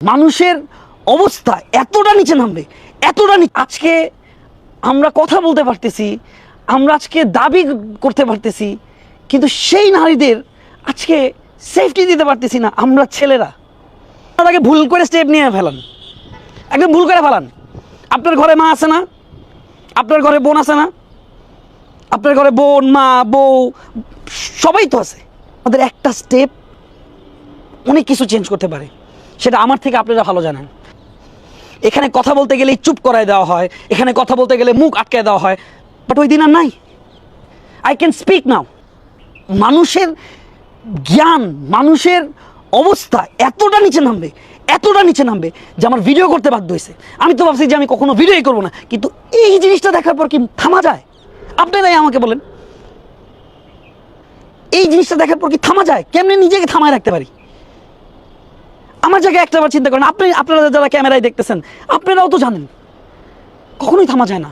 মানুষের অবস্থা এতটা নিচে নামবে, এতটা আজকে আমরা কথা বলতে পারতেছি, আমরা আজকে দাবি করতে পারতেছি, কিন্তু সেই নারীদের আজকে সেফটি দিতে পারতেছি না আমরা ছেলেরা। তাকে ভুল করে স্টেপ নিয়ে ফেলান, একদম ভুল করে ফেলান। আপনার ঘরে মা আছে না? আপনার ঘরে বোন আছে না? আপনার ঘরে বোন, মা, বউ সবাই তো আছে। আমাদের একটা স্টেপ অনেক কিছু চেঞ্জ করতে পারে, সেটা আমার থেকে আপনারা ভালো জানেন। এখানে কথা বলতে গেলে চুপ করায় দেওয়া হয়, এখানে কথা বলতে গেলে মুখ আটকায় দেওয়া হয়, বাট ওই দিন আর নাই। আই ক্যান স্পিক নাও। মানুষের জ্ঞান, মানুষের অবস্থা এতটা নিচে নামবে, এতটা নিচে নামবে যে আমার ভিডিও করতে বাধ্য হয়েছে। আমি তো ভাবছি যে আমি কখনো ভিডিওই করবো না, কিন্তু এই জিনিসটা দেখার পর কি থামা যায়? আপনারাই আমাকে বলেন, এই জিনিসটা দেখার পর কি থামা যায়? কেমনে নিজেকে থামায় রাখতে পারি? আমার জায়গায় একটাবার চিন্তা করেন, আপনারা যারা ক্যামেরায় দেখতেছেন আপনারাও তো জানেন কখনোই থামা যায় না।